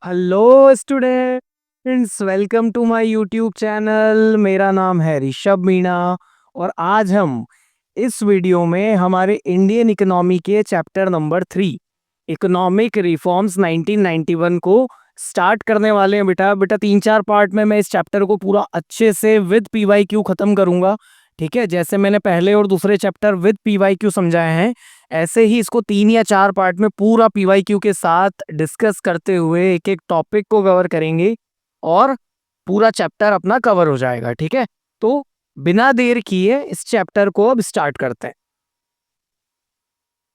Hello students, welcome to my YouTube channel. मेरा नाम है ऋषभ मीणा और आज हम इस वीडियो में हमारे इंडियन इकोनॉमी के चैप्टर नंबर 3 इकोनॉमिक रिफॉर्म्स 1991 को स्टार्ट करने वाले हैं। बेटा बेटा 3-4 पार्ट में मैं इस चैप्टर को पूरा अच्छे से विद पीवाईक्यू खत्म करूंगा। ठीक है, जैसे मैंने पहले और दूसरे चैप्टर विद पीवाईक्यू समझाए हैं, ऐसे ही इसको 3 या 4 पार्ट में पूरा पीवाईक्यू के साथ डिस्कस करते हुए एक एक टॉपिक को कवर करेंगे और पूरा चैप्टर अपना कवर हो जाएगा। ठीक है, तो बिना देर किए इस चैप्टर को अब स्टार्ट करते हैं।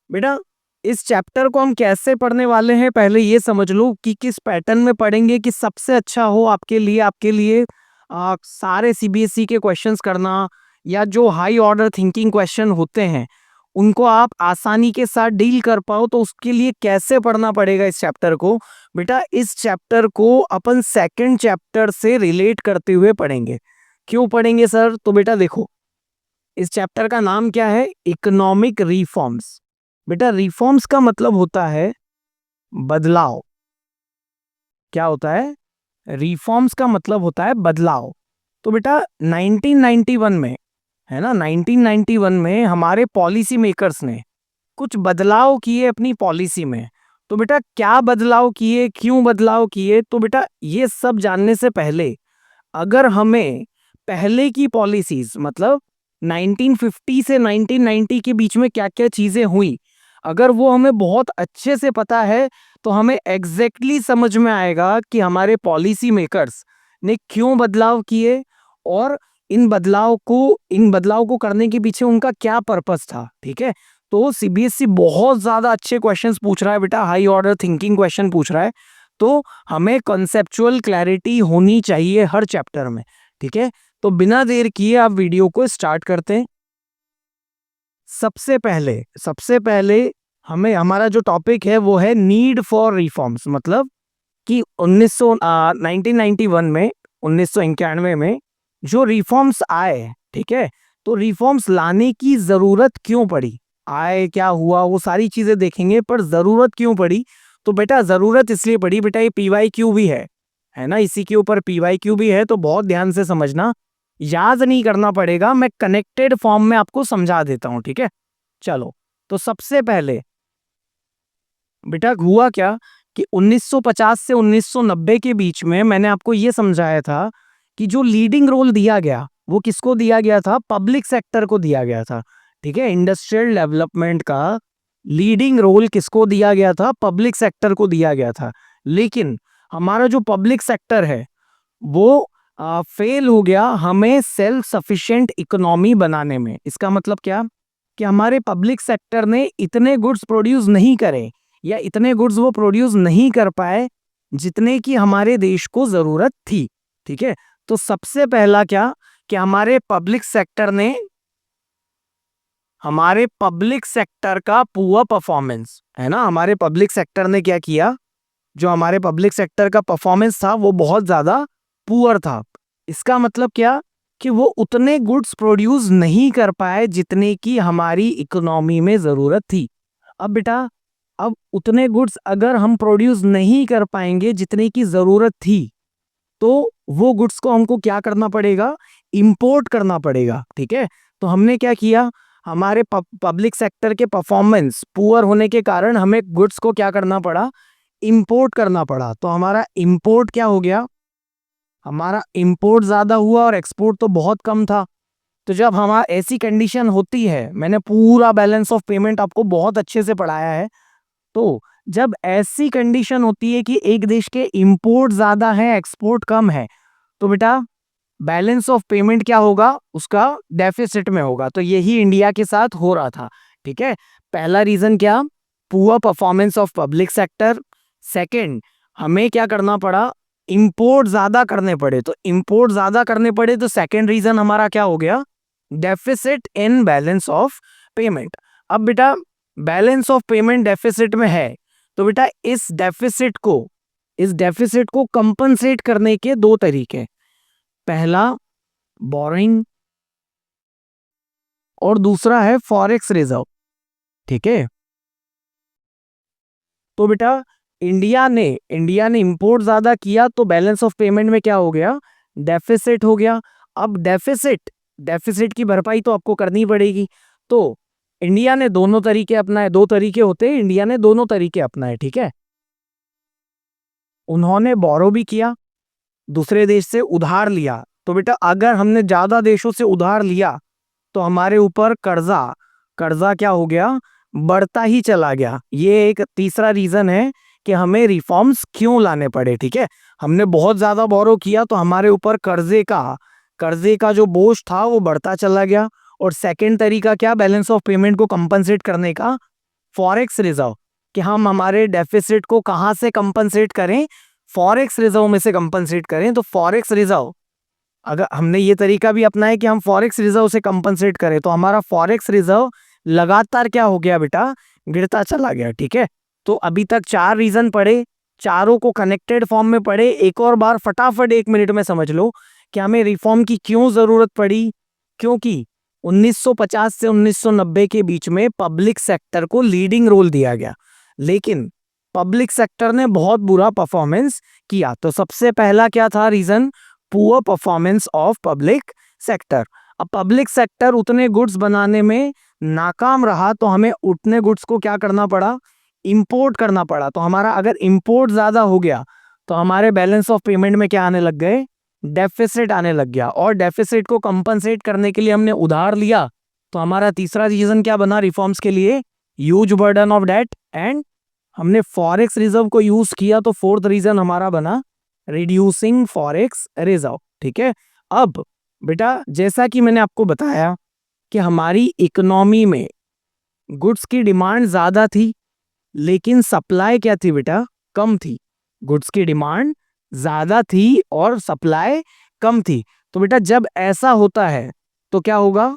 बेटा इस चैप्टर को हम कैसे पढ़ने वाले हैं, पहले ये समझ लो कि किस पैटर्न में पढ़ेंगे कि सबसे अच्छा हो आपके लिए सारे सीबीएसई के क्वेश्चंस करना या जो हाई ऑर्डर थिंकिंग क्वेश्चन होते हैं उनको आप आसानी के साथ डील कर पाओ। तो उसके लिए कैसे पढ़ना पड़ेगा इस चैप्टर को? बेटा इस चैप्टर को अपन सेकंड चैप्टर से रिलेट करते हुए पढ़ेंगे। क्यों पढ़ेंगे सर? तो बेटा देखो, इस चैप्टर का नाम क्या है? Economic reforms. बेटा रिफॉर्म्स का मतलब होता है बदलाव। क्या होता है? रिफॉर्म्स का मतलब होता है बदलाव। तो बेटा 1991 में, है ना, 1991 में हमारे पॉलिसी मेकर्स ने कुछ बदलाव किए अपनी पॉलिसी में। तो बेटा क्या बदलाव किए, क्यों बदलाव किए? तो बेटा ये सब जानने से पहले अगर हमें पहले की पॉलिसीज मतलब 1950 से 1990 के बीच में क्या-क्या चीजें हुई, अगर वो हमें बहुत अच्छे से पता है तो हमें एग्जैक्टली समझ में आएगा कि हमारे पॉलिसी मेकर्स ने क्यों बदलाव किए और इन बदलाव को करने के पीछे उनका क्या पर्पस था। ठीक है, तो सीबीएसई बहुत ज्यादा अच्छे क्वेश्चंस पूछ रहा है बेटा, हाई ऑर्डर थिंकिंग क्वेश्चन पूछ रहा है। तो हमें कॉन्सेप्चुअल क्लैरिटी होनी चाहिए हर चैप्टर में। ठीक है, तो बिना देर किए आप वीडियो को स्टार्ट करते हैं। सबसे पहले हमें हमारा जो टॉपिक है वो है नीड फॉर रिफॉर्म्स। मतलब कि 1991 में, 1991 में जो रिफॉर्म्स आए, ठीक है, तो रिफॉर्म्स लाने की जरूरत क्यों पड़ी, आए क्या हुआ, वो सारी चीजें देखेंगे, पर जरूरत क्यों पड़ी? तो बेटा जरूरत इसलिए पड़ी, बेटा ये पीवाईक्यू भी है ना, इसी के ऊपर पीवाईक्यू भी है, तो बहुत ध्यान से समझना, याद नहीं करना पड़ेगा, मैं कनेक्टेड फॉर्म में आपको समझा देता हूं। ठीक है, चलो, तो सबसे पहले बेटा हुआ क्या कि 1950 से 1990 के बीच में मैंने आपको यह समझाया था कि जो लीडिंग रोल दिया गया वो किसको दिया गया था? पब्लिक सेक्टर को दिया गया था। ठीक है, इंडस्ट्रियल डेवलपमेंट का लीडिंग रोल किसको दिया गया था? पब्लिक सेक्टर को दिया गया था। लेकिन हमारा जो पब्लिक सेक्टर है वो फेल हो गया हमें सेल्फ सफिशिएंट इकोनॉमी बनाने में। इसका मतलब क्या कि हमारे पब्लिक सेक्टर ने इतने गुड्स प्रोड्यूस नहीं करे या इतने गुड्स वो प्रोड्यूस नहीं कर पाए जितने की हमारे देश को जरूरत थी। ठीक है, तो सबसे पहला क्या कि हमारे पब्लिक सेक्टर का पुअर परफॉर्मेंस, है ना, हमारे पब्लिक सेक्टर ने क्या किया, जो हमारे पब्लिक सेक्टर का परफॉर्मेंस था वो बहुत ज्यादा पुअर था। इसका मतलब क्या कि वो उतने गुड्स प्रोड्यूस नहीं कर पाए जितने की हमारी इकोनॉमी में जरूरत थी। अब बेटा, अब उतने गुड्स अगर हम प्रोड्यूस नहीं कर पाएंगे जितने की जरूरत थी, तो वो गुड्स को हमको क्या करना पड़ेगा? इंपोर्ट करना पड़ेगा। ठीक है, तो हमने क्या किया, हमारे पब्लिक सेक्टर के परफॉर्मेंस पुअर होने के कारण हमें गुड्स को क्या करना पड़ा? इंपोर्ट करना पड़ा। तो हमारा इंपोर्ट क्या हो गया? हमारा इंपोर्ट ज्यादा हुआ और एक्सपोर्ट तो बहुत कम था। तो जब हमारा ऐसी कंडीशन होती है, मैंने पूरा बैलेंस ऑफ पेमेंट आपको बहुत अच्छे से पढ़ाया है, तो जब ऐसी कंडीशन होती है कि एक देश के इंपोर्ट ज्यादा है एक्सपोर्ट कम है, तो बेटा बैलेंस ऑफ पेमेंट क्या होगा? उसका डेफिसिट में होगा। तो यही इंडिया के साथ हो रहा था। ठीक है, पहला रीजन क्या? Poor performance of public sector. Second, हमें क्या करना पड़ा? इंपोर्ट ज्यादा करने पड़े। तो इंपोर्ट ज्यादा करने पड़े तो सेकंड रीजन हमारा क्या हो गया? Deficit in balance of payment. अब बेटा बैलेंस ऑफ पेमेंट डेफिसिट में है, तो बेटा इस डेफिसिट को कंपनसेट करने के दो तरीके। पहला बोरिंग और दूसरा है फॉरेक्स रिजर्व। ठीक है, तो बेटा इंडिया ने इंपोर्ट ज्यादा किया तो बैलेंस ऑफ पेमेंट में क्या हो गया, डेफिसिट हो गया। अब डेफिसिट की भरपाई तो आपको करनी पड़ेगी। तो इंडिया ने दोनों तरीके अपनाए, दो तरीके होते हैं, इंडिया ने दोनों तरीके अपनाए, ठीक है। उन्होंने बोरो भी किया, दूसरे देश से उधार लिया। तो बेटा अगर हमने ज्यादा देशों से उधार लिया तो हमारे ऊपर कर्जा कर्जा क्या हो गया, बढ़ता ही चला गया। ये एक तीसरा रीजन है कि हमें रिफॉर्म्स क्यों लाने पड़े, ठीक है। हमने बहुत ज्यादा बोरो किया तो हमारे ऊपर कर्जे का जो बोझ था वो बढ़ता चला गया। और सेकंड तरीका क्या, बैलेंस ऑफ पेमेंट को कंपनसेट करने का, फॉरेक्स रिजर्व, कि हम हमारे डेफिसिट को कहां से कंपनसेट करें, फॉरेक्स रिजर्व में से कंपनसेट करें। तो फॉरेक्स रिजर्व, अगर हमने ये तरीका भी अपनाया कि हम फॉरेक्स रिजर्व से कंपनसेट करें तो हमारा फॉरेक्स रिजर्व लगातार क्या हो गया बेटा, गिरता चला गया, ठीक है। तो अभी तक 4 रीजन पढ़े, चारों को कनेक्टेड फॉर्म में पढ़े। एक और बार फटाफट 1 मिनट में समझ लो कि हमें रिफॉर्म की क्यों जरूरत पड़ी। क्योंकि 1950 से 1990 के बीच में पब्लिक सेक्टर को लीडिंग रोल दिया गया, लेकिन पब्लिक सेक्टर ने बहुत बुरा परफॉर्मेंस किया। तो सबसे पहला क्या था reason, poor performance of public sector. अब पब्लिक सेक्टर उतने गुड्स बनाने में नाकाम रहा तो हमें उतने गुड्स को क्या करना पड़ा, इंपोर्ट करना पड़ा। तो हमारा अगर इंपोर्ट ज्यादा हो गया तो हमारे बैलेंस ऑफ पेमेंट में क्या आने लग गए, डेफिसिट आने लग गया। और डेफिसिट को कंपनसेट करने के लिए हमने उधार लिया। तो हमारा तीसरा रीजन क्या बना रिफॉर्म्स के लिए, huge burden of debt. And हमने फॉरेक्स रिजर्व को यूज किया तो फोर्थ रीजन हमारा बना रिड्यूसिंग फॉरेक्स रिजर्व, ठीक है। अब बेटा जैसा कि मैंने आपको बताया कि हमारी इकोनॉमी में गुड्स की डिमांड ज्यादा थी लेकिन सप्लाई क्या थी बेटा, कम थी। गुड्स की डिमांड ज्यादा थी और सप्लाई कम थी। तो बेटा जब ऐसा होता है तो क्या होगा,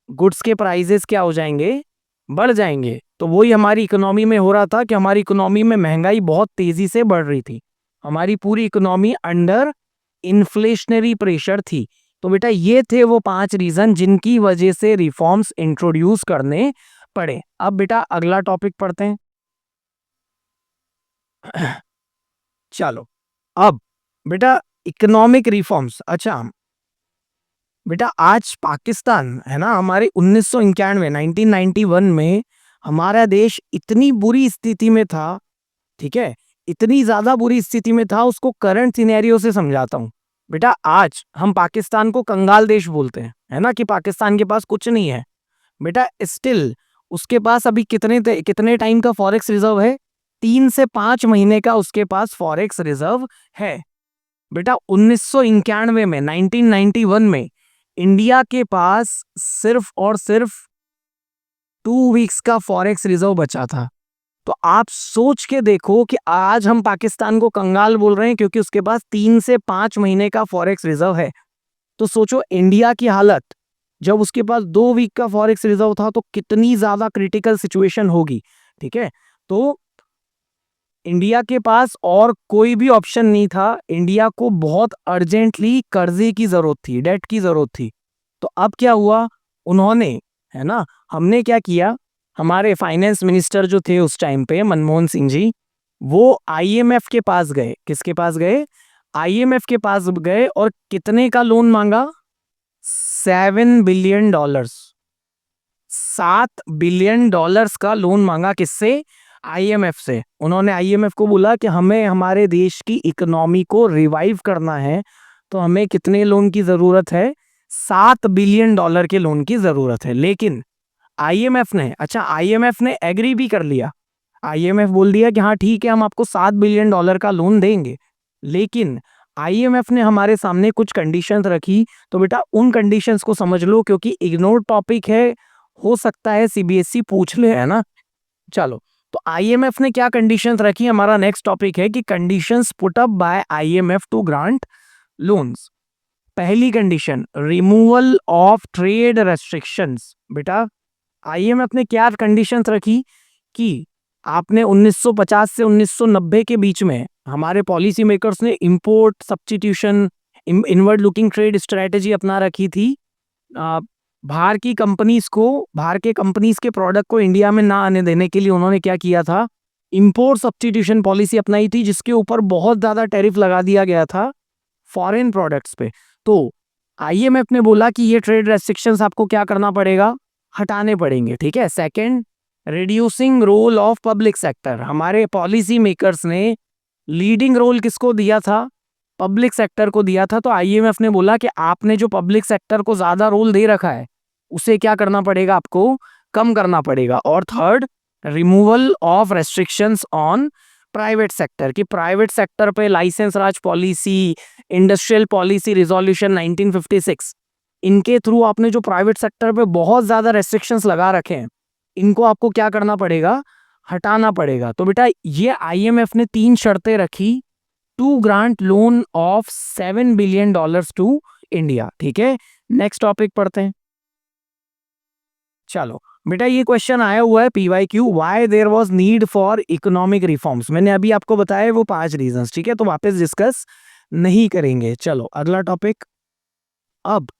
गुड्स के प्राइसेस क्या हो जाएंगे, बढ़ जाएंगे। तो वही हमारी इकोनॉमी में हो रहा था कि हमारी इकोनॉमी में महंगाई बहुत तेजी से बढ़ रही थी, हमारी पूरी इकोनॉमी अंडर इन्फ्लेशनरी प्रेशर थी। तो बेटा ये थे वो 5 रीजन जिनकी वजह से रिफॉर्म्स इंट्रोड्यूस करने पड़े। अब बेटा अगला टॉपिक पढ़ते हैं। चलो अब बेटा इकोनॉमिक रिफॉर्म्स। अच्छा बेटा आज पाकिस्तान है ना, हमारे 1991 1991 में हमारा देश इतनी बुरी स्थिति में था, ठीक है, इतनी ज्यादा बुरी स्थिति में था, उसको करंट सिनेरियो से समझाता हूं। बेटा आज हम पाकिस्तान को कंगाल देश बोलते हैं, है ना, कि पाकिस्तान के पास कुछ नहीं है। बेटा स्टिल उसके पास अभी कितने टाइम का फॉरेक्स रिजर्व है, 3 से 5 महीने का उसके पास फॉरेक्स रिजर्व है। बेटा 1991 में 1991 में इंडिया के पास सिर्फ और सिर्फ 2 वीक्स का फॉरेक्स रिजर्व बचा था। तो आप सोच के देखो कि आज हम पाकिस्तान को कंगाल बोल रहे हैं क्योंकि उसके पास 3 से 5 महीने का फॉरेक्स रिजर्व है। तो सोचो इंडिया की हालत जब उसके पास 2 वीक का फॉरेक्स रिजर्व था तो कितनी ज्यादा क्रिटिकल सिचुएशन होगी, ठीक है। तो इंडिया के पास और कोई भी ऑप्शन नहीं था, इंडिया को बहुत अर्जेंटली कर्जे की जरूरत थी, डेट की जरूरत थी। तो अब क्या हुआ, उन्होंने, है ना, हमने क्या किया, हमारे फाइनेंस मिनिस्टर जो थे उस टाइम पे मनमोहन सिंह जी, वो आईएमएफ के पास गए। किसके पास गए, आईएमएफ के पास गए और कितने का लोन मांगा, $7 बिलियन, $7 बिलियन का लोन मांगा। किससे, आईएमएफ से। उन्होंने आईएमएफ को बोला कि हमें हमारे देश की इकोनॉमी को रिवाइव करना है तो हमें कितने लोन की जरूरत है, $7 बिलियन के लोन की जरूरत है। लेकिन आईएमएफ ने एग्री भी कर लिया। आईएमएफ बोल दिया कि हाँ ठीक है हम आपको $7 बिलियन का लोन देंगे। लेकिन आईएमएफ ने हमारे सामने कुछ कंडीशंस रखी। तो बेटा उन कंडीशंस को समझ लो क्योंकि इग्नोर्ड टॉपिक है, हो सकता है सीबीएसई पूछ ले, है ना। चलो तो आईएमएफ ने क्या कंडीशंस रखी, हमारा नेक्स्ट टॉपिक है कि conditions put up by IMF to grant loans. पहली condition, removal of trade restrictions. बेटा आईएमएफ ने क्या कंडीशंस रखी कि आपने 1950 से 1990 के बीच में हमारे पॉलिसी मेकर्स ने import substitution, inward looking trade strategy अपना रखी थी। बाहर के कंपनीज के प्रोडक्ट को इंडिया में ना आने देने के लिए उन्होंने क्या किया था, इंपोर्ट सब्स्टिट्यूशन पॉलिसी अपनाई थी, जिसके ऊपर बहुत ज्यादा टैरिफ लगा दिया गया था फॉरेन प्रोडक्ट्स पे। तो आईएमएफ ने बोला कि ये ट्रेड रेस्ट्रिक्शंस आपको क्या करना पड़ेगा, हटाने पड़ेंगे, ठीक है। Second, reducing role of public sector. हमारे पॉलिसी मेकर्स ने लीडिंग रोल किसको दिया था, पब्लिक सेक्टर को दिया था। तो आईएमएफ ने बोला कि आपने जो पब्लिक सेक्टर को ज्यादा रोल दे रखा है उसे क्या करना पड़ेगा, आपको कम करना पड़ेगा। और third, removal of restrictions on private sector, कि प्राइवेट सेक्टर पे लाइसेंस राज पॉलिसी, इंडस्ट्रियल पॉलिसी रिजोल्यूशन 1956, इनके थ्रू आपने जो प्राइवेट सेक्टर पे बहुत ज्यादा रेस्ट्रिक्शंस लगा रखे हैं, इनको आपको क्या करना पड़ेगा, हटाना पड़ेगा। तो बेटा ये आईएमएफ ने 3 शर्तें रखी to grant loan of $7 billion to India, ठीक है। नेक्स्ट टॉपिक पढ़ते हैं। चलो बेटा, ये क्वेश्चन आया हुआ है PYQ, why there was need for economic reforms. मैंने अभी आपको बताया वो 5 रीजंस, ठीक है, तो वापस डिस्कस नहीं करेंगे। चलो अगला टॉपिक। अब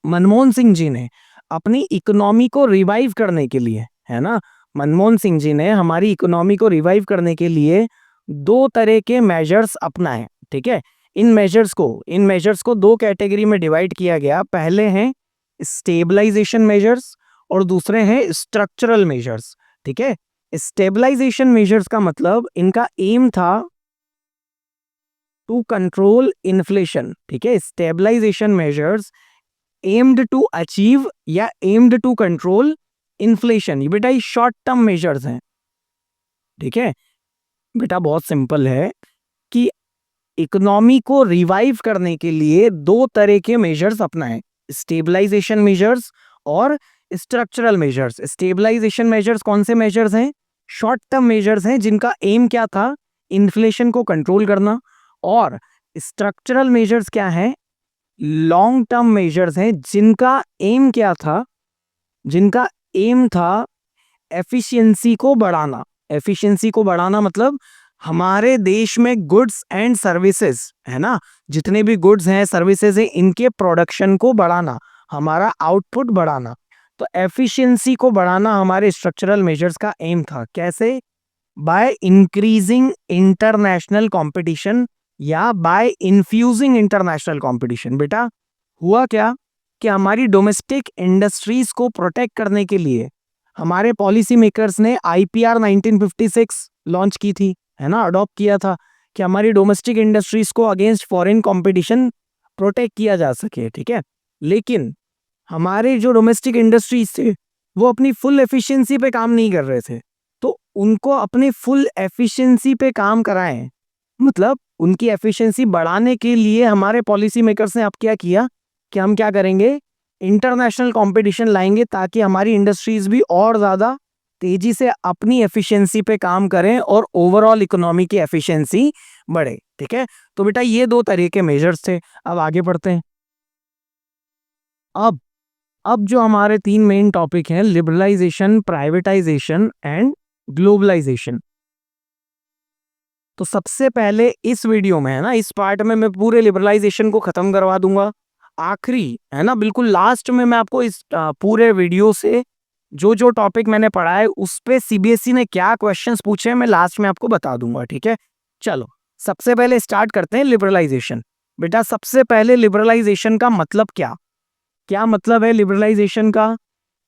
मनमोहन सिंह जी ने अपनी इकोनॉमी को रिवाइव करने के लिए, है ना, मनमोहन सिंह जी ने हमारी इकोनॉमी को रिवाइव करने के लिए 2 तरह के मेजर्स अपनाए, ठीक है। इन मेजर्स को 2 कैटेगरी में डिवाइड किया गया। पहले हैं स्टेबलाइजेशन मेजर्स और दूसरे हैं स्ट्रक्चरल मेजर्स, ठीक है। स्टेबलाइजेशन मेजर्स का मतलब इनका एम था टू कंट्रोल इन्फ्लेशन, ठीक है। Stabilisation measures aimed to achieve या एम्ड टू कंट्रोल इन्फ्लेशन। ये बेटा ये शॉर्ट टर्म मेजर्स हैं, ठीक है। बेटा बहुत सिंपल है कि इकोनॉमी को रिवाइव करने के लिए 2 तरह के मेजर्स अपनाएं, स्टेबलाइजेशन मेजर्स और स्ट्रक्चरल मेजर्स। स्टेबलाइजेशन मेजर्स कौन से मेजर्स हैं, शॉर्ट टर्म मेजर्स हैं जिनका एम क्या था, इन्फ्लेशन को कंट्रोल करना। और स्ट्रक्चरल मेजर्स क्या हैं, लॉन्ग टर्म मेजर्स हैं जिनका एम क्या था, जिनका एम था एफिशिएंसी को बढ़ाना। एफिशिएंसी को बढ़ाना मतलब हमारे देश में गुड्स एंड सर्विसेज, है ना, जितने भी गुड्स हैं सर्विसेज हैं, इनके प्रोडक्शन को बढ़ाना, हमारा आउटपुट बढ़ाना। तो एफिशिएंसी को बढ़ाना हमारे स्ट्रक्चरल मेजर्स का एम था। कैसे, बाय इंक्रीजिंग इंटरनेशनल कंपटीशन या बाय इन्फ्यूजिंग इंटरनेशनल कंपटीशन। बेटा हुआ क्या कि हमारी डोमेस्टिक इंडस्ट्रीज को प्रोटेक्ट करने के लिए हमारे पॉलिसी मेकर्स ने आईपीआर 1956 लॉन्च की थी, है ना, अडॉप्ट किया था कि हमारी डोमेस्टिक इंडस्ट्रीज को अगेंस्ट फॉरेन कंपटीशन प्रोटेक्ट किया जा सके, ठीक है। लेकिन हमारे जो डोमेस्टिक इंडस्ट्रीज थे वो अपनी फुल एफिशिएंसी पे काम नहीं कर रहे थे, तो उनको अपने फुल एफिशिएंसी पे काम कराएं, मतलब उनकी एफिशिएंसी बढ़ाने के लिए हमारे पॉलिसी मेकर्स ने अब क्या किया कि हम क्या करेंगे, इंटरनेशनल कंपटीशन लाएंगे ताकि हमारी इंडस्ट्रीज भी और ज्यादा तेजी से अपनी एफिशिएंसी पे काम करें और ओवरऑल इकोनॉमी की एफिशिएंसी बढ़े, ठीक है। तो बेटा ये 2 तरह के मेजर्स थे। अब आगे बढ़ते हैं। अब जो हमारे 3 मेन टॉपिक हैं, लिबरलाइजेशन, प्राइवेटाइजेशन एंड ग्लोबलाइजेशन। तो सबसे पहले इस वीडियो में, है ना, इस पार्ट में मैं पूरे लिबरलाइजेशन को खत्म करवा दूंगा। आखिरी, है ना, बिल्कुल लास्ट में मैं आपको इस पूरे वीडियो से जो जो टॉपिक मैंने पढ़ा है उस पे सीबीएसई ने क्या क्वेश्चंस पूछे हैं मैं लास्ट में आपको बता दूंगा, ठीक है। चलो सबसे पहले स्टार्ट करते हैं लिबरलाइजेशन। बेटा सबसे पहले लिबरलाइजेशन का मतलब क्या क्या मतलब है लिबरलाइजेशन का,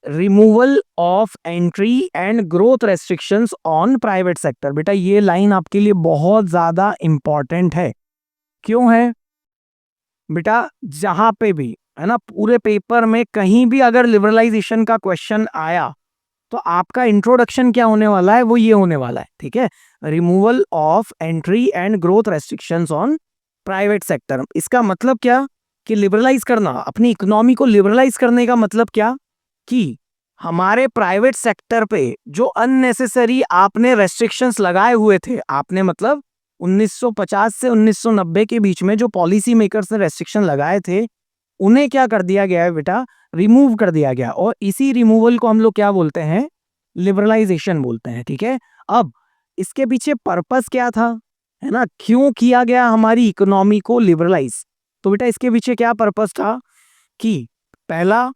removal of entry and growth restrictions on private sector. बेटा ये लाइन आपके लिए बहुत ज्यादा इंपॉर्टेंट है। क्यों है बेटा, जहां पे भी, है ना, पूरे पेपर में कहीं भी अगर लिबरलाइजेशन का क्वेश्चन आया तो आपका इंट्रोडक्शन क्या होने वाला है, वो ये होने वाला है, ठीक है, removal of entry and growth restrictions on private sector. इसका मतलब क्या कि लिबरलाइज करना, अपनी इकोनॉमी को लिबरलाइज करने का मतलब क्या कि हमारे प्राइवेट सेक्टर पे जो अननेसेसरी आपने रेस्ट्रिक्शंस लगाए हुए थे, आपने मतलब 1950 से 1990 के बीच में जो पॉलिसी मेकर्स ने रेस्ट्रिक्शन लगाए थे उन्हें क्या कर दिया गया है बेटा, रिमूव कर दिया गया। और इसी रिमूवल को हम लोग क्या बोलते हैं, लिबरलाइजेशन बोलते हैं, ठीक है। अब इसके पीछे पर्पस क्या था, है ना, क्यों किया गया हमारी इकोनॉमी को लिबरलाइज। तो बेटा इसके पीछे क्या पर्पस था कि पहला,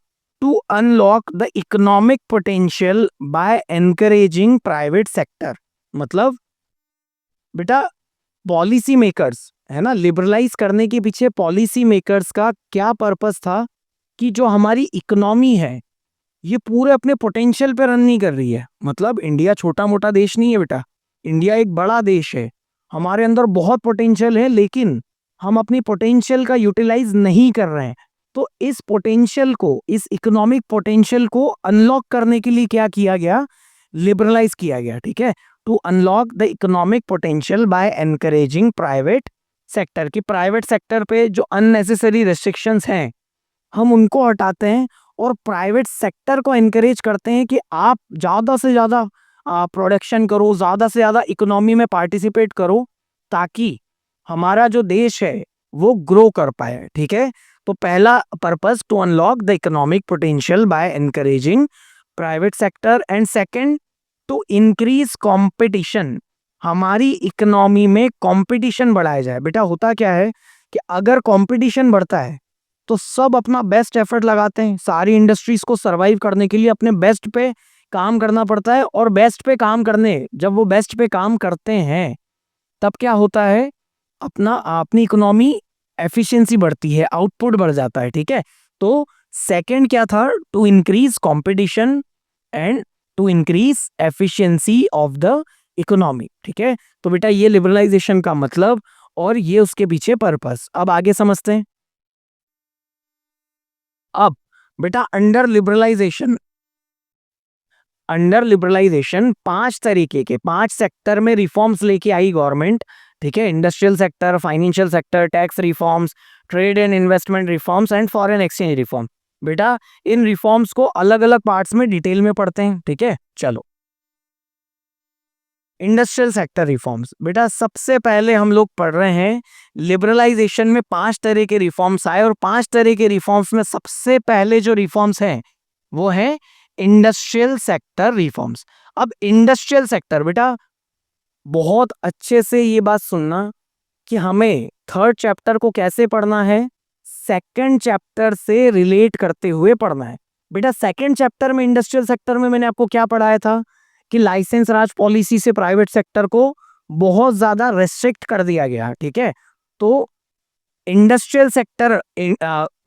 to unlock the economic potential by encouraging private sector. मतलब बेटा पॉलिसी मेकर्स है ना, लिबरलाइज करने के पीछे पॉलिसी मेकर्स का क्या पर्पस था कि जो हमारी इकोनॉमी है ये पूरे अपने पोटेंशियल पे रन नहीं कर रही है। मतलब इंडिया छोटा मोटा देश नहीं है बेटा, इंडिया एक बड़ा देश है, हमारे अंदर बहुत पोटेंशियल है, लेकिन हम अपनी पोटेंशियल का यूटिलाइज नहीं कर रहे हैं। तो इस पोटेंशियल को, इस इकोनॉमिक पोटेंशियल को अनलॉक करने के लिए क्या किया गया, लिबरलाइज किया गया। ठीक है, to unlock the economic potential by encouraging private sector. की प्राइवेट सेक्टर पे जो अननेसेसरी रेस्ट्रिक्शंस हैं हम उनको हटाते हैं और प्राइवेट सेक्टर को एनकरेज करते हैं कि आप ज़्यादा से ज़्यादा प्रोडक्शन करो, ज़्यादा से ज़्यादा इकोनॉमी में पार्टिसिपेट करो, ताकि हमारा जो देश है वो ग्रो कर पाए। ठीक है, तो पहला purpose to unlock the economic potential by encouraging private sector, and second to increase competition. हमारी इकोनॉमी में कंपटीशन बढ़ाया जाए। बेटा होता क्या है कि अगर कंपटीशन बढ़ता है तो सब अपना बेस्ट एफर्ट लगाते हैं, सारी इंडस्ट्रीज को सरवाइव करने के लिए अपने बेस्ट पे काम करना पड़ता है, और बेस्ट पे काम करने, जब वो बेस्ट पे काम करते हैं तब क्या होता है, अपनी इकोनॉमी एफिशिएंसी बढ़ती है, आउटपुट बढ़ जाता है। ठीक है, तो सेकंड क्या था, to increase competition and to increase efficiency of the economy. ठीक है, तो बेटा ये लिबरलाइजेशन का मतलब और ये उसके पीछे पर्पस। अब आगे समझते हैं। अब बेटा अंडर लिबरलाइजेशन 5 तरीके के, 5 सेक्टर में रिफॉर्म्स लेके आई गवर्नमेंट। ठीक है, industrial sector, financial sector, tax reforms, trade and investment reforms and foreign exchange reform. बेटा इन रिफॉर्म्स को अलग अलग पार्ट्स में डिटेल में पढ़ते हैं। ठीक है, चलो इंडस्ट्रियल सेक्टर रिफॉर्म्स। बेटा सबसे पहले हम लोग पढ़ रहे हैं लिबरलाइजेशन में 5 तरह के रिफॉर्म्स आए, और 5 तरह के रिफॉर्म्स में सबसे पहले जो रिफॉर्म्स हैं वो है इंडस्ट्रियल सेक्टर रिफॉर्म्स। अब इंडस्ट्रियल सेक्टर, बेटा बहुत अच्छे से ये बात सुनना कि हमें थर्ड चैप्टर को कैसे पढ़ना है, सेकंड चैप्टर से रिलेट करते हुए पढ़ना है। बेटा सेकंड चैप्टर में इंडस्ट्रियल सेक्टर में मैंने आपको क्या पढ़ाया था कि लाइसेंस राज पॉलिसी से प्राइवेट सेक्टर को बहुत ज्यादा रेस्ट्रिक्ट कर दिया गया। ठीक है, तो इंडस्ट्रियल सेक्टर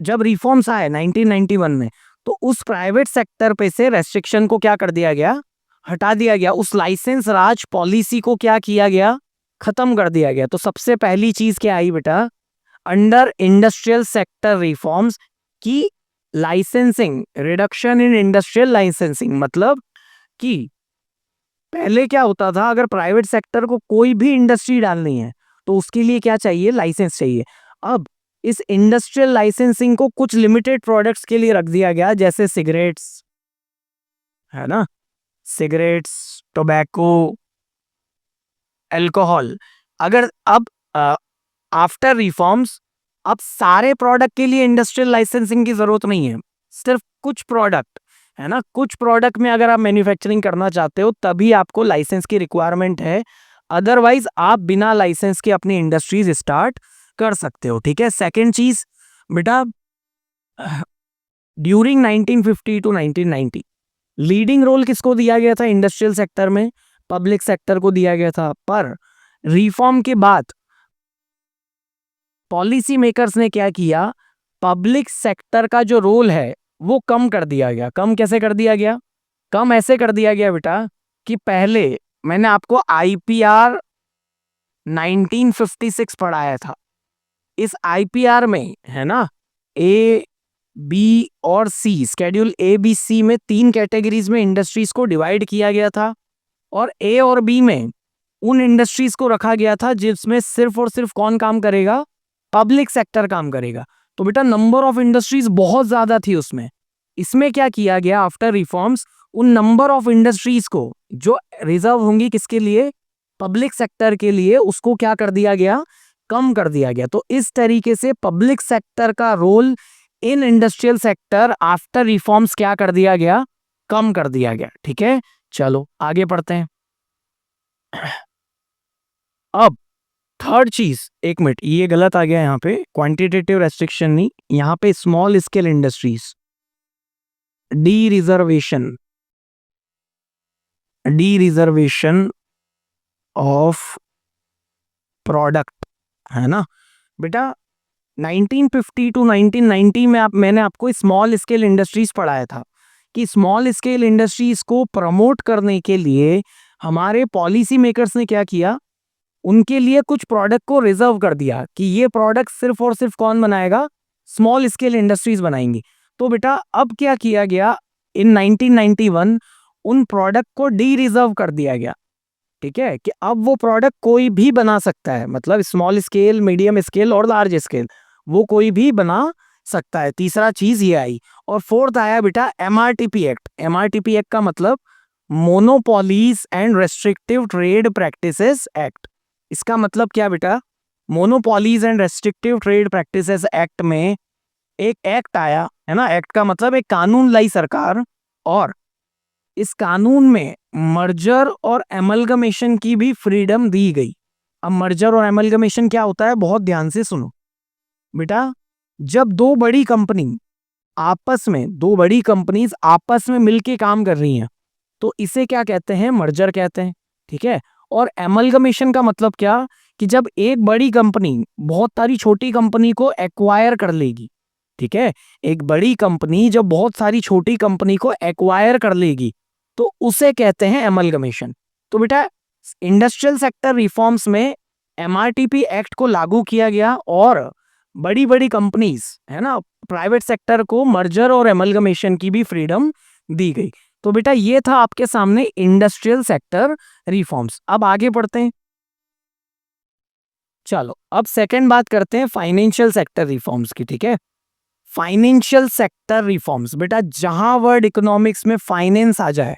जब रिफॉर्म्स आए 1991 में, तो उस प्राइवेट सेक्टर पे से रेस्ट्रिक्शन को क्या कर दिया गया, हटा दिया गया। उस लाइसेंस राज पॉलिसी को क्या किया गया, खत्म कर दिया गया। तो सबसे पहली चीज क्या आई बेटा, अंडर इंडस्ट्रियल सेक्टर रिफॉर्म्स की licensing, reduction in industrial licensing. मतलब कि पहले क्या होता था, अगर प्राइवेट सेक्टर को कोई भी इंडस्ट्री डालनी है तो उसके लिए क्या चाहिए, लाइसेंस चाहिए। अब इस इंडस्ट्रियल लाइसेंसिंग को कुछ लिमिटेड प्रोडक्ट्स के लिए रख दिया गया, जैसे सिगरेट्स है ना, सिगरेट्स, टोबैको, अल्कोहल। अगर अब आफ्टर रिफॉर्म्स अब सारे प्रोडक्ट के लिए इंडस्ट्रियल लाइसेंसिंग की जरूरत नहीं है, सिर्फ कुछ प्रोडक्ट है ना, कुछ प्रोडक्ट में अगर आप मैन्युफैक्चरिंग करना चाहते हो तभी आपको लाइसेंस की रिक्वायरमेंट है, अदरवाइज आप बिना लाइसेंस के अपनी इंडस्ट्रीज स्टार्ट कर सकते हो। ठीक है, सेकंड चीज बेटा, ड्यूरिंग 1950 टू 1990 लीडिंग रोल किसको दिया गया था इंडस्ट्रियल सेक्टर में, पब्लिक सेक्टर को दिया गया था। पर रिफॉर्म के बाद पॉलिसी मेकर्स ने क्या किया, पब्लिक सेक्टर का जो रोल है वो कम कर दिया गया। कम कैसे कर दिया गया, कम ऐसे कर दिया गया बेटा कि पहले मैंने आपको आईपीआर 1956 पढ़ाया था। इस आईपीआर में है ना, ए बी और सी, शेड्यूल ए बी सी में 3 कैटेगरीज में इंडस्ट्रीज को डिवाइड किया गया था, और ए और बी में उन इंडस्ट्रीज को रखा गया था जिसमें सिर्फ और सिर्फ कौन काम करेगा, पब्लिक सेक्टर काम करेगा। तो बेटा नंबर ऑफ इंडस्ट्रीज बहुत ज्यादा थी उसमें। इसमें क्या किया गया आफ्टर रिफॉर्म्स, उन नंबर ऑफ इंडस्ट्रीज को जो रिजर्व होंगी किसके लिए, पब्लिक सेक्टर के लिए, उसको क्या कर दिया गया, कम कर दिया गया। तो इस तरीके से पब्लिक सेक्टर का role in industrial sector after reforms क्या कर दिया गया, कम कर दिया गया। ठीक है, चलो आगे पढ़ते हैं। अब थर्ड चीज, एक मिनट ये गलत आ गया यहाँ पे, क्वांटिटेटिव रेस्ट्रिक्शन नहीं, यहाँ पे small scale industries. D reservation of product, है ना बेटा। 1950 टू 1990 में मैंने आपको स्मॉल स्केल इंडस्ट्रीज पढ़ाया था कि स्मॉल स्केल इंडस्ट्रीज को प्रमोट करने के लिए हमारे पॉलिसी मेकर्स ने क्या किया, उनके लिए कुछ प्रोडक्ट को रिजर्व कर दिया कि ये प्रोडक्ट सिर्फ और सिर्फ कौन बनाएगा, स्मॉल स्केल इंडस्ट्रीज बनाएंगी। तो बेटा अब क्या किया गया, इन 1991 उन प्रोडक्ट को डी रिजर्व कर दिया गया, ठीक है, कि अब वो प्रोडक्ट कोई भी बना सकता है, मतलब स्मॉल स्केल, मीडियम स्केल और लार्ज स्केल, वो कोई भी बना सकता है। तीसरा चीज ये आई। और फोर्थ आया बेटा एमआरटीपी एक्ट। एमआरटीपी एक्ट का मतलब monopolies and restrictive trade practices act. इसका मतलब क्या बेटा, monopolies and restrictive trade practices act में एक एक्ट आया, है ना। एक्ट का मतलब एक कानून लाई सरकार, और इस कानून में मर्जर और एमलगमेशन की भी फ्रीडम दी गई। अब मर्जर और एमलगमेशन क्या होता है, बहुत ध्यान से सुनो बेटा। जब दो बड़ी कंपनीज आपस में मिलके काम कर रही हैं, तो इसे क्या कहते हैं, मर्जर कहते हैं, ठीक है। और एमलगमेशन का मतलब क्या, कि जब एक बड़ी कंपनी बहुत सारी छोटी कंपनी को एक्वायर कर लेगी, ठीक है, एक बड़ी कंपनी जब बहुत सारी छोटी कंपनी को एक्वायर कर लेगी, तो उसे कहते हैं एमलगमेशन। तो बेटा इंडस्ट्रियल सेक्टर रिफॉर्म्स में एमआरटीपी एक्ट को लागू किया गया, और बड़ी बड़ी कंपनीज, है ना, प्राइवेट सेक्टर को मर्जर और एमलगमेशन की भी फ्रीडम दी गई। तो बेटा ये था आपके सामने इंडस्ट्रियल सेक्टर रिफॉर्म्स। अब आगे पढ़ते हैं, चलो अब सेकंड बात करते हैं फाइनेंशियल सेक्टर रिफॉर्म्स की, ठीक है। फाइनेंशियल सेक्टर रिफॉर्म्स बेटा, जहां वर्ड इकोनॉमिक्स में फाइनेंस आ जाए,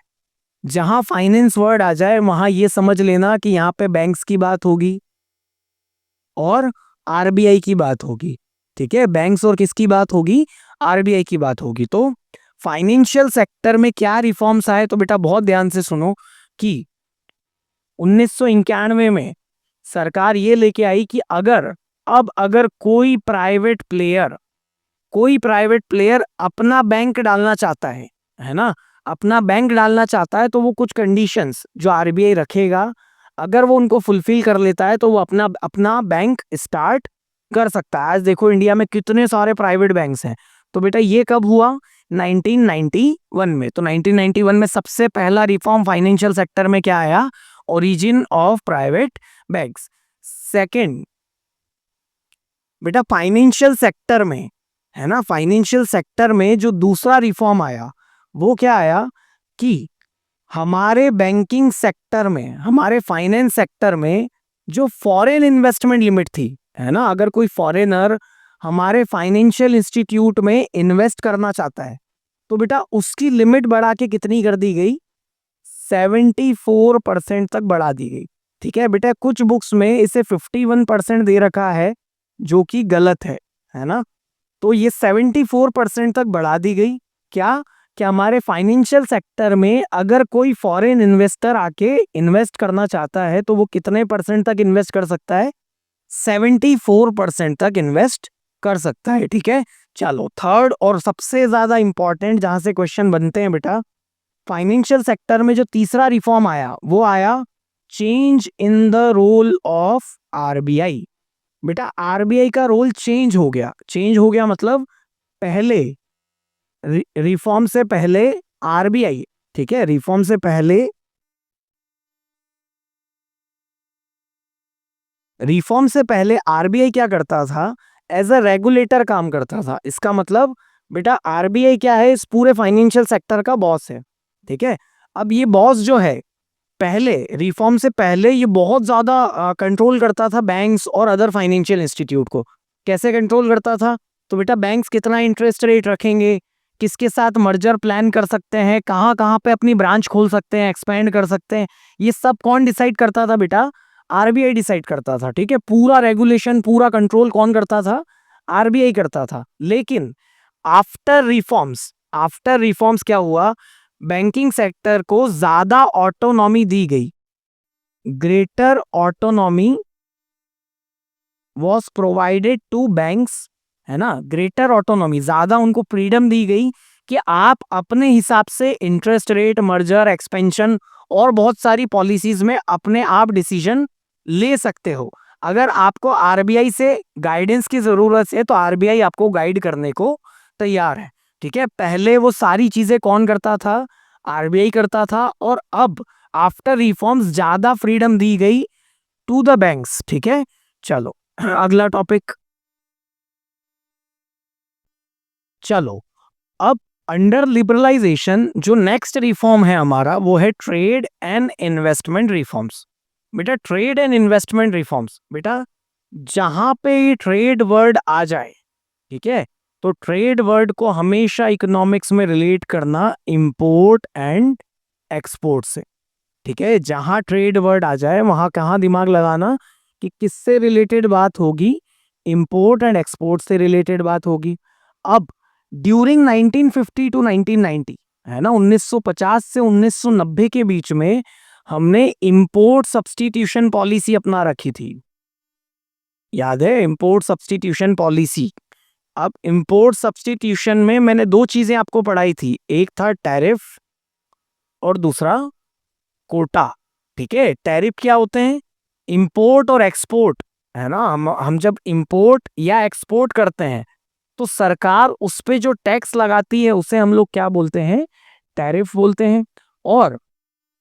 जहां फाइनेंस वर्ड आ जाए, वहां ये समझ लेना कि यहां पे बैंक्स की बात होगी और आरबीआई की बात होगी, ठीक है। बैंक्स और किसकी बात होगी, आरबीआई की बात होगी। तो फाइनेंशियल सेक्टर में क्या रिफॉर्म्स आए, तो बेटा बहुत ध्यान से सुनो कि 1991 में सरकार ये लेके आई कि अगर कोई प्राइवेट प्लेयर अपना बैंक डालना चाहता है ना, अपना बैंक डालना चाहता है, तो वो कुछ कंडीशंस जो आरबीआई रखेगा, अगर वो उनको फुलफिल कर लेता है, तो वो अपना अपना बैंक स्टार्ट कर सकता है। आज देखो इंडिया में कितने सारे प्राइवेट बैंक्स हैं। तो बेटा ये कब हुआ, 1991 में। तो 1991 में सबसे पहला रिफॉर्म फाइनेंशियल सेक्टर में क्या आया, origin of private banks. Second बेटा फाइनेंशियल सेक्टर में, है ना, फाइनेंशियल सेक्टर में जो दूसरा रिफॉर्म आया वो क्या आया, कि हमारे बैंकिंग सेक्टर में, हमारे फाइनेंस सेक्टर में जो फॉरेन इन्वेस्टमेंट लिमिट थी, है ना, अगर कोई फॉरेनर हमारे फाइनेंशियल इंस्टीट्यूट में इन्वेस्ट करना चाहता है, तो बेटा उसकी लिमिट बढ़ा के कितनी कर दी गई, 74% तक बढ़ा दी गई, ठीक है बेटा। कुछ बुक्स में इसे 51% दे रखा है, जो कि गलत है ना। तो ये 74% तक बढ़ा दी गई। क्या क्या हमारे फाइनेंशियल सेक्टर में अगर कोई फॉरेन इन्वेस्टर आके इन्वेस्ट करना चाहता है, तो वो कितने परसेंट तक इन्वेस्ट कर सकता है, 74% तक इन्वेस्ट कर सकता है, ठीक है। चलो थर्ड और सबसे ज्यादा इंपॉर्टेंट जहां से क्वेश्चन बनते हैं बेटा, फाइनेंशियल सेक्टर में जो तीसरा रिफॉर्म आया वो आया change in the role of RBI. बेटा आरबीआई का रोल चेंज हो गया मतलब पहले रिफॉर्म से पहले आरबीआई, ठीक है, रिफॉर्म से पहले आरबीआई क्या करता था, एज अ रेगुलेटर काम करता था। इसका मतलब बेटा आरबीआई क्या है, इस पूरे फाइनेंशियल सेक्टर का बॉस है, ठीक है। अब ये बॉस जो है, पहले रिफॉर्म से पहले ये बहुत ज्यादा कंट्रोल करता था बैंक्स और अदर फाइनेंशियल इंस्टीट्यूट को। कैसे कंट्रोल करता था, तो बेटा बैंक्स कितना इंटरेस्ट रेट रखेंगे, किसके साथ मर्जर प्लान कर सकते हैं, कहाँ कहाँ पे अपनी ब्रांच खोल सकते हैं, एक्सपेंड कर सकते हैं, ये सब कौन डिसाइड करता था बेटा, आरबीआई डिसाइड करता था, ठीक है। पूरा रेगुलेशन, पूरा कंट्रोल कौन करता था, आरबीआई करता था। लेकिन आफ्टर रिफॉर्म्स क्या हुआ, बैंकिंग सेक्टर को ज्यादा ऑटोनॉमी दी गई, greater autonomy was provided to banks, है ना, ग्रेटर ऑटोनॉमी, ज्यादा उनको फ्रीडम दी गई कि आप अपने हिसाब से इंटरेस्ट रेट, मर्जर, एक्सपेंशन और बहुत सारी पॉलिसीज में अपने आप डिसीजन ले सकते हो। अगर आपको आरबीआई से गाइडेंस की जरूरत है तो आरबीआई आपको गाइड करने को तैयार है। ठीक है, पहले वो सारी चीजें कौन करता था? आरबीआई करता था। और अब आफ्टर रिफॉर्म्स ज्यादा फ्रीडम दी गई टू द बैंक्स। ठीक है, चलो अगला टॉपिक। चलो अब अंडर लिबरलाइजेशन जो नेक्स्ट रिफॉर्म है हमारा वो है ट्रेड एंड इन्वेस्टमेंट रिफॉर्म्स। बेटा ट्रेड एंड इन्वेस्टमेंट रिफॉर्म्स, बेटा जहां पे ये ट्रेड वर्ड आ जाए, ठीक है, तो ट्रेड वर्ड को हमेशा इकोनॉमिक्स में रिलेट करना इंपोर्ट एंड एक्सपोर्ट से। ठीक है, जहां ट्रेड वर्ड आ जाए वहां कहाँ दिमाग लगाना कि किससे रिलेटेड बात होगी? इंपोर्ट एंड एक्सपोर्ट से रिलेटेड बात होगी। अब ड्यूरिंग 1950 टू 1990, है ना, 1950 से 1990 के बीच में हमने इंपोर्ट सब्स्टिट्यूशन पॉलिसी अपना रखी थी। याद है इंपोर्ट सब्स्टिट्यूशन पॉलिसी? अब इंपोर्ट सब्स्टिट्यूशन में मैंने दो चीजें आपको पढ़ाई थी, एक था टैरिफ और दूसरा कोटा। ठीक है, टैरिफ क्या होते हैं? इंपोर्ट और एक्सपोर्ट, है ना, हम जब इंपोर्ट या एक्सपोर्ट करते हैं तो सरकार उस पे जो टैक्स लगाती है उसे हम लोग क्या बोलते हैं? टैरिफ बोलते हैं। और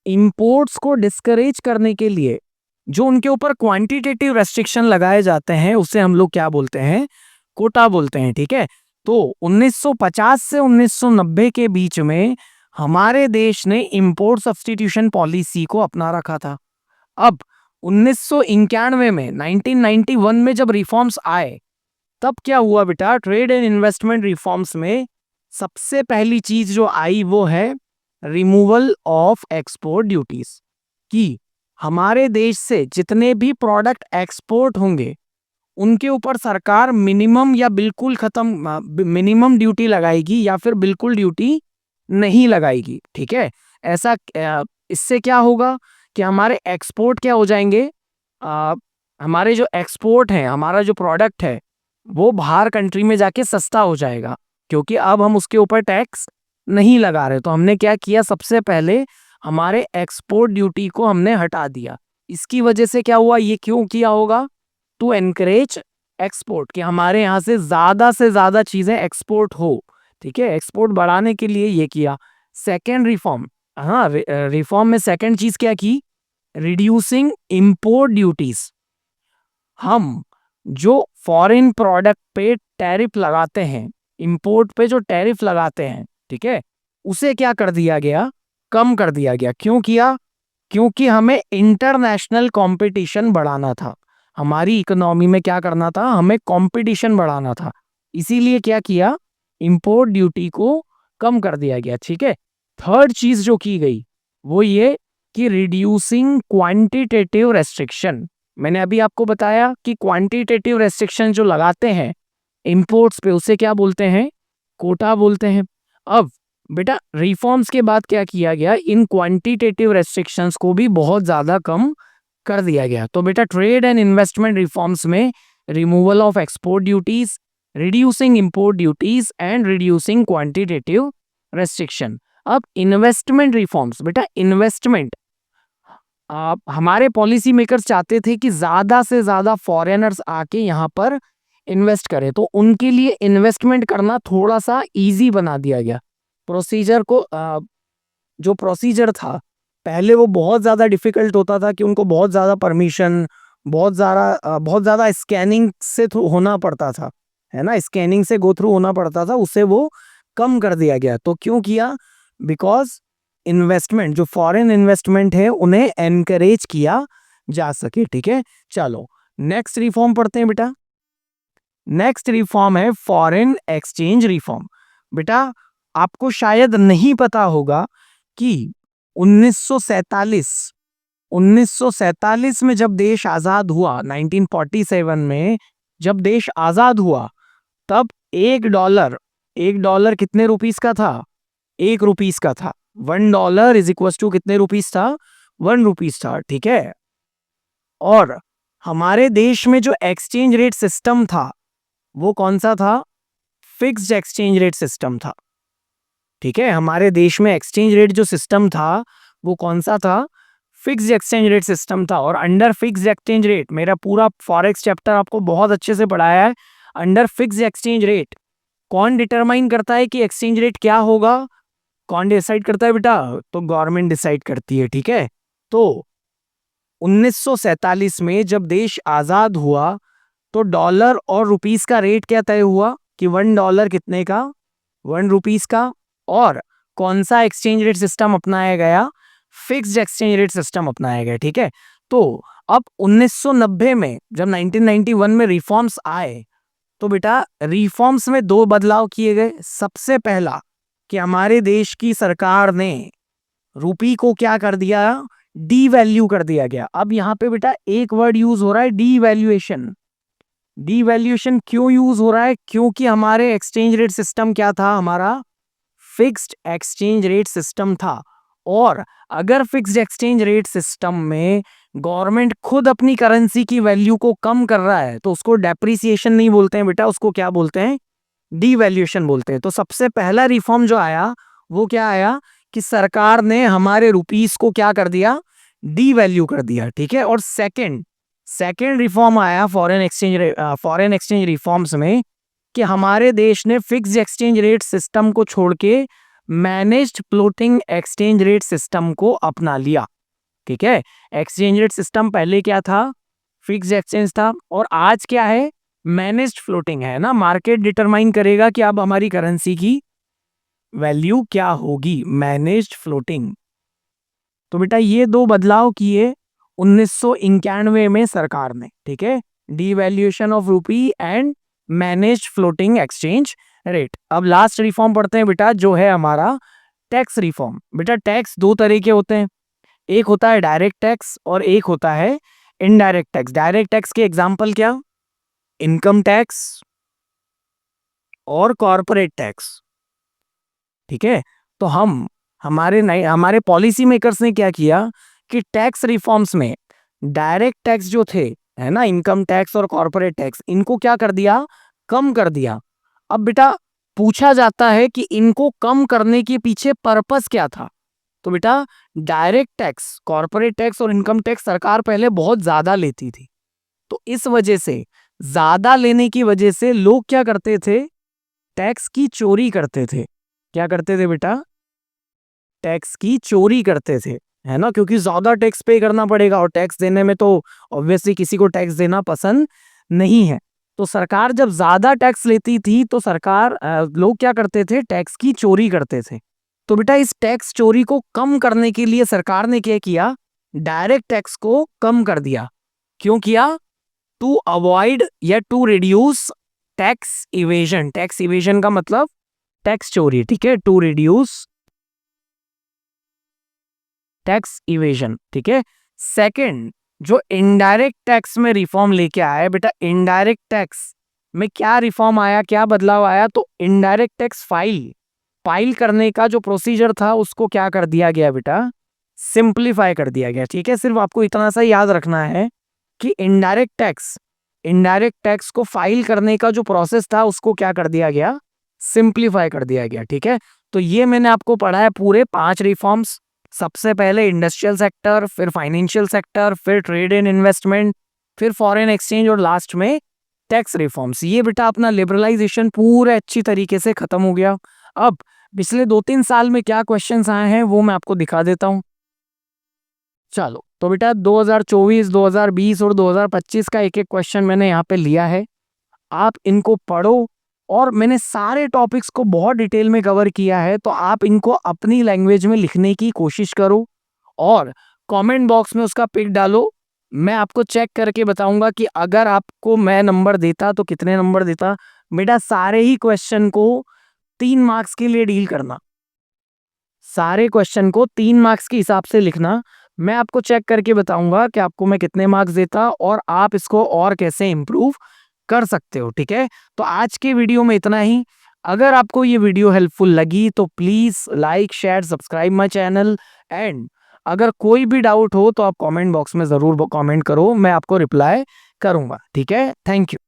इंपोर्ट्स को डिस्करेज करने के लिए जो उनके ऊपर क्वांटिटेटिव रेस्ट्रिक्शन लगाए जाते हैं उसे हम लोग क्या बोलते हैं? कोटा बोलते हैं। ठीक है, तो 1950 से 1990 के बीच में हमारे देश ने इंपोर्ट सब्स्टिट्यूशन पॉलिसी को अपना रखा था। अब 1991 में 1991 में जब रिफॉर्म्स आए तब क्या हुआ बेटा? ट्रेड एंड इन्वेस्टमेंट रिफॉर्म्स में सबसे पहली चीज जो आई वो है रिमूवल ऑफ एक्सपोर्ट ड्यूटीज। कि हमारे देश से जितने भी प्रोडक्ट एक्सपोर्ट होंगे उनके ऊपर सरकार मिनिमम या बिल्कुल मिनिमम ड्यूटी लगाएगी या फिर बिल्कुल ड्यूटी नहीं लगाएगी। ठीक है, ऐसा इससे क्या होगा कि हमारे एक्सपोर्ट क्या हो जाएंगे? हमारे जो एक्सपोर्ट है, हमारा जो प्रोडक्ट है वो बाहर कंट्री में जाके सस्ता हो जाएगा, क्योंकि अब हम उसके ऊपर टैक्स नहीं लगा रहे। तो हमने क्या किया? सबसे पहले हमारे एक्सपोर्ट ड्यूटी को हमने हटा दिया। इसकी वजह से क्या हुआ? ये क्यों किया होगा? टू एनकरेज एक्सपोर्ट, कि हमारे यहाँ से ज्यादा चीजें एक्सपोर्ट हो। ठीक है, एक्सपोर्ट बढ़ाने के लिए ये किया। सेकेंड रिफॉर्म, हाँ, रिफॉर्म में सेकेंड चीज क्या की? Reducing import duties. हम जो फॉरेन प्रोडक्ट पे टैरिफ लगाते हैं, इंपोर्ट पे जो टैरिफ लगाते हैं, ठीक है, उसे क्या कर दिया गया? कम कर दिया गया। क्यों किया? क्योंकि हमें इंटरनेशनल कंपटीशन बढ़ाना था। हमारी इकोनॉमी में क्या करना था? हमें कंपटीशन बढ़ाना था। इसीलिए क्या किया? इंपोर्ट ड्यूटी को कम कर दिया गया। ठीक है, थर्ड चीज जो की गई वो ये कि रिड्यूसिंग क्वांटिटेटिव रेस्ट्रिक्शन। मैंने अभी आपको बताया कि क्वांटिटेटिव रेस्ट्रिक्शन जो लगाते हैं इंपोर्ट्स पे उसे क्या बोलते हैं? कोटा बोलते हैं। अब बेटा रिफॉर्म्स के बाद क्या किया गया? इन क्वांटिटेटिव रेस्ट्रिक्शंस को भी बहुत ज्यादा कम कर दिया गया। तो बेटा ट्रेड एंड इन्वेस्टमेंट रिफॉर्म्स में removal of export duties, reducing import duties and reducing quantitative restriction. अब इन्वेस्टमेंट रिफॉर्म्स, बेटा इन्वेस्टमेंट, आप हमारे पॉलिसी मेकर्स चाहते थे कि ज्यादा से ज्यादा फॉरेनर्स आके यहाँ पर इन्वेस्ट करें, तो उनके लिए इन्वेस्टमेंट करना थोड़ा सा इजी बना दिया गया। प्रोसीजर को जो प्रोसीजर था पहले वो बहुत ज्यादा डिफिकल्ट होता था कि उनको बहुत ज्यादा परमिशन, बहुत ज्यादा स्कैनिंग से होना पड़ता था, है ना, स्कैनिंग से गो थ्रू होना पड़ता था, उसे वो कम कर दिया गया। तो क्यों किया? बिकॉज इन्वेस्टमेंट, जो फॉरेन इन्वेस्टमेंट है उन्हें एनकरेज किया जा सके। ठीक है, चलो नेक्स्ट रिफॉर्म पढ़ते हैं बेटा। नेक्स्ट रिफॉर्म है फॉरेन एक्सचेंज रिफॉर्म। बेटा आपको शायद नहीं पता होगा कि 1947 में जब देश आजाद हुआ, 1947 में जब देश आजाद हुआ तब एक डॉलर कितने रुपीस का था? 1 रुपीस का था। $1 इज इक्वल टू कितने रुपीस था? 1 रुपीस था। ठीक है, और हमारे देश में जो एक्सचेंज रेट सिस्टम था वो कौन सा था? फिक्स्ड एक्सचेंज रेट सिस्टम था। ठीक है, हमारे देश में एक्सचेंज रेट जो सिस्टम था वो कौन सा था? फिक्स्ड एक्सचेंज रेट सिस्टम था। और अंडर फिक्स्ड एक्सचेंज रेट, मेरा पूरा फॉरेक्स चैप्टर आपको बहुत अच्छे से पढ़ाया है। अंडर फिक्स्ड एक्सचेंज रेट कौन डिटरमाइन करता है कि एक्सचेंज रेट क्या होगा? कौन डिसाइड करता है बेटा? तो गवर्नमेंट डिसाइड करती है। ठीक है, तो 1947 में जब देश आजाद हुआ तो डॉलर और रुपीस का रेट क्या तय हुआ कि $1 कितने का? 1 रुपीस का। और कौन सा एक्सचेंज रेट सिस्टम अपनाया गया? फिक्स्ड एक्सचेंज रेट सिस्टम अपनाया गया। ठीक है, तो अब 1990 में जब 1991 में रिफॉर्म्स आए तो बेटा रिफॉर्म्स में 2 बदलाव किए गए। सबसे पहला कि हमारे देश की सरकार ने रुपी को क्या कर दिया? डीवैल्यू कर दिया गया। अब यहां पे बेटा एक वर्ड यूज हो रहा है, डीवैल्यूएशन। डीवैल्यूएशन क्यों यूज हो रहा है? क्योंकि हमारे एक्सचेंज रेट सिस्टम क्या था? हमारा फिक्स्ड एक्सचेंज रेट सिस्टम था। और अगर फिक्स्ड एक्सचेंज रेट सिस्टम में गवर्नमेंट खुद अपनी करेंसी की वैल्यू को कम कर रहा है तो उसको डेप्रिसिएशन नहीं बोलते हैं बेटा, उसको क्या बोलते हैं? डीवैल्यूएशन बोलते हैं। तो सबसे पहला रिफॉर्म जो आया वो क्या आया कि सरकार ने हमारे रुपीस को क्या कर दिया? डीवैल्यू कर दिया। ठीक है, और सेकंड रिफॉर्म आया फॉरेन एक्सचेंज रिफॉर्म्स में कि हमारे देश ने फिक्स्ड एक्सचेंज रेट सिस्टम को छोड़ के managed floating exchange rate system को अपना लिया। ठीक है, एक्सचेंज रेट सिस्टम पहले क्या था? फिक्स्ड एक्सचेंज था। और आज क्या है? मैनेज्ड फ्लोटिंग है ना। मार्केट डिटरमाइन करेगा कि अब हमारी करेंसी की वैल्यू क्या होगी, मैनेज्ड फ्लोटिंग। तो बेटा ये 2 बदलाव किए 1991 में सरकार ने। ठीक है, devaluation of rupee and managed floating exchange rate. अब लास्ट रिफॉर्म पढ़ते हैं बेटा, जो है हमारा टैक्स रिफॉर्म। बेटा टैक्स 2 तरह के होते हैं, एक होता है डायरेक्ट टैक्स और एक होता है इनडायरेक्ट टैक्स। डायरेक्ट टैक्स के एग्जांपल क्या? इनकम टैक्स और कॉर्पोरेट टैक्स। ठीक है, तो हमारे पॉलिसी मेकर्स ने क्या किया कि टैक्स रिफॉर्म्स में डायरेक्ट टैक्स जो थे, है ना, इनकम टैक्स और कॉर्पोरेट टैक्स, इनको क्या कर दिया? कम कर दिया। अब बेटा पूछा जाता है कि इनको कम करने के पीछे पर्पस क्या था? तो बेटा डायरेक्ट टैक्स, कॉर्पोरेट टैक्स और इनकम टैक्स सरकार पहले बहुत ज्यादा लेती थी। तो इस वजह से, ज्यादा लेने की वजह से लोग क्या करते थे? टैक्स की चोरी करते थे। क्या करते थे बेटा? टैक्स की चोरी करते थे, है ना, क्योंकि ज्यादा टैक्स पे करना पड़ेगा और टैक्स देने में तो ऑब्वियसली किसी को टैक्स देना पसंद नहीं है। तो सरकार जब ज्यादा टैक्स लेती थी तो लोग क्या करते थे? टैक्स की चोरी करते थे। तो बेटा इस टैक्स चोरी को कम करने के लिए सरकार ने क्या किया? डायरेक्ट टैक्स को कम कर दिया। क्यों किया? टू अवॉइड या to reduce tax evasion. Tax evasion का मतलब टैक्स चोरी। ठीक है, टू रिड्यूस टैक्स इवेजन। ठीक है, सेकंड जो इनडायरेक्ट टैक्स में रिफॉर्म लेके आया है बेटा, इनडायरेक्ट टैक्स में क्या रिफॉर्म आया, क्या बदलाव आया? तो इनडायरेक्ट टैक्स फाइल करने का जो प्रोसीजर था उसको क्या कर दिया गया बेटा? सिंप्लीफाई कर दिया गया। ठीक है, सिर्फ आपको इतना सा याद रखना है कि इनडायरेक्ट टैक्स को फाइल करने का जो प्रोसेस था उसको क्या कर दिया गया? सिंप्लीफाई कर दिया गया। ठीक है, तो ये मैंने आपको पढ़ा है पूरे 5 रिफॉर्म्स। सबसे पहले इंडस्ट्रियल सेक्टर, फिर फाइनेंशियल सेक्टर, फिर ट्रेड एंड इन्वेस्टमेंट, फिर फॉरेन एक्सचेंज और लास्ट में टैक्स रिफॉर्म्स। ये बेटा अपना लिबरलाइजेशन पूरे अच्छी तरीके से खत्म हो गया। अब पिछले 2-3 साल में क्या क्वेश्चंस आए हैं वो मैं आपको दिखा देता हूं। चलो तो बेटा 2024, 2020 और 2025 का एक एक क्वेश्चन मैंने यहाँ पे लिया है, आप इनको पढ़ो। और मैंने सारे टॉपिक्स को बहुत डिटेल में कवर किया है, तो आप इनको अपनी लैंग्वेज में लिखने की कोशिश करो और कमेंट बॉक्स में उसका पिक डालो। मैं आपको चेक करके बताऊंगा कि अगर आपको मैं नंबर देता तो कितने नंबर देता। बेटा सारे ही क्वेश्चन को 3 मार्क्स के लिए डील करना, सारे क्वेश्चन को 3 मार्क्स के हिसाब से लिखना। मैं आपको चेक करके बताऊंगा कि आपको मैं कितने मार्क्स देता और आप इसको और कैसे इंप्रूव कर सकते हो। ठीक है, तो आज के वीडियो में इतना ही। अगर आपको ये वीडियो हेल्पफुल लगी तो please like, share, subscribe my channel. And अगर कोई भी डाउट हो तो आप कमेंट बॉक्स में जरूर कमेंट करो, मैं आपको रिप्लाई करूंगा। ठीक है, थैंक यू।